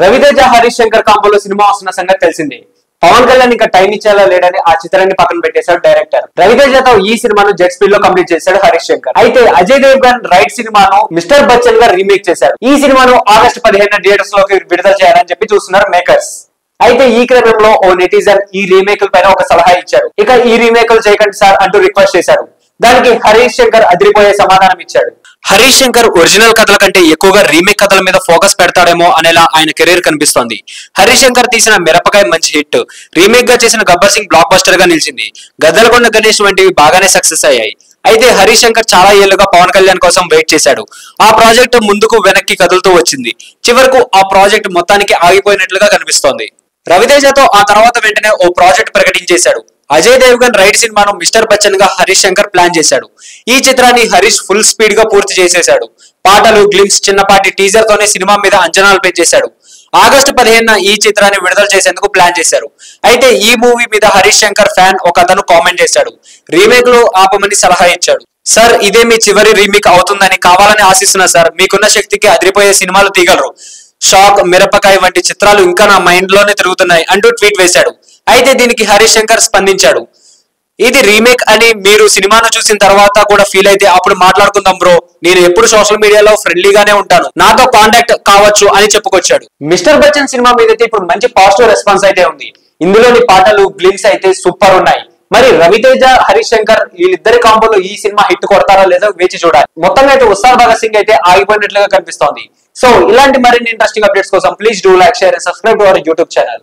Raviteja Harish Shankar కాంబోలో cinema వస్తున్న సంగతి తెలిసింది. పవన్ కళ్యాణ్ ఇంకా టైం ఇచ్చేలా లేడని ఆ చిత్రాన్ని పక్కన పెట్టేశాడు డైరెక్టర్. రవితేజతో ఈ సినిమాను జెట్ స్పీడ్ లో కంప్లీట్ చేశాడు హరీష్ శంకర్. అయితే అజయ్ దేవ్గన్ రైట్ సినిమాను మిస్టర్ బచ్చన్ గా రీమేక్ చేశాడు. ఈ సినిమాను ఆగస్టు 15 థియేటర్స్ లోకి విడుదల చేయాలని చెప్పి చూస్తున్నారు మేకర్స్. అయితే ఈ క్రమంలో ఓ నెటిజన్ ఈ రీమేకుల పైన ఒక సలహా ఇచ్చాడు. ఇక ఈ రీమేకులు చేయకండి సార్ అంటూ రిక్వెస్ట్ చేశాడు. దానికి హరీష్ శంకర్ అదిరిపోయే సమాధానం ఇచ్చాడు. హరీష్ శంకర్ ఒరిజినల్ కథల కంటే ఎక్కువగా రీమేక్ కథల మీద ఫోకస్ పెడతాడేమో అనేలా ఆయన కెరీర్ కనిపిస్తోంది. హరీష్ శంకర్ తీసిన మిరపకాయ మంచి హిట్, రీమేక్ గా చేసిన గబ్బర్ సింగ్ బ్లాక్ బస్టర్ గా నిలిచింది. గద్దలకొండ గణేష్ వంటివి బాగానే సక్సెస్ అయ్యాయి. అయితే హరీష్ శంకర్ చాలా ఏళ్లుగా పవన్ కళ్యాణ్ కోసం వెయిట్ చేశాడు. ఆ ప్రాజెక్ట్ ముందుకు వెనక్కి కదులుతూ వచ్చింది. చివరకు ఆ ప్రాజెక్ట్ మొత్తానికి ఆగిపోయినట్లుగా కనిపిస్తోంది. రవితేజతో ఆ తర్వాత వెంటనే ఓ ప్రాజెక్ట్ ప్రకటించేశాడు. అజయ్ దేవ్గన్ రైట్ సినిమాను మిస్టర్ బచ్చన్ గా హరీష్ శంకర్ ప్లాన్ చేశాడు. ఈ చిత్రాన్ని హరీష్ ఫుల్ స్పీడ్ గా పూర్తి చేసేశాడు. పాటలు, గ్లిమ్స్, చిన్నపాటి టీజర్ తోనే సినిమా మీద అంచనాలు పెంచేశాడు. ఆగస్టు 15 ఈ చిత్రాన్ని విడుదల చేసేందుకు ప్లాన్ చేశారు. అయితే ఈ మూవీ మీద హరీష్ శంకర్ ఫ్యాన్ ఒక అతను కామెంట్ చేశాడు. రీమేక్ లో ఆపమని సలహా ఇచ్చాడు. సార్, ఇదే మీ చివరి రీమేక్ అవుతుందని కావాలని ఆశిస్తున్నా సార్. మీకున్న శక్తికి అదిరిపోయే సినిమాలు తీయగలరు. షాక్, మిరపకాయ వంటి చిత్రాలు ఇంకా నా మైండ్ లోనే తిరుగుతున్నాయి అంటూ ట్వీట్ వేశాడు. అయితే దీనికి హరీష్ శంకర్ స్పందించాడు. ఇది రీమేక్ అని మీరు సినిమాను చూసిన తర్వాత కూడా ఫీల్ అయితే అప్పుడు మాట్లాడుకుందాం బ్రో. నేను ఎప్పుడు సోషల్ మీడియాలో ఫ్రెండ్లీగానే ఉంటాను, నాతో కాంటాక్ట్ కావచ్చు అని చెప్పుకొచ్చాడు. మిస్టర్ బచ్చన్ సినిమా మీద అయితే ఇప్పుడు మంచి పాజిటివ్ రెస్పాన్స్ అయితే ఉంది. ఇందులోని పాటలు, గ్లిమ్స్ అయితే సూపర్ ఉన్నాయి. మరి రవితేజ, హరీష్ శంకర్ వీళ్ళిద్దరి కాంబోలో ఈ సినిమా హిట్ కొడతారా లేదో వేచి చూడాలి. మొత్తంగా అయితే ఉస్తాద్ భగత్ సింగ్ అయితే ఆగిపోయినట్లుగా కనిపిస్తోంది. సో ఇలాంటి మరిన్ని ఇంట్రెస్టింగ్ అప్డేట్స్ కోసం please do like, share and subscribe to our YouTube channel.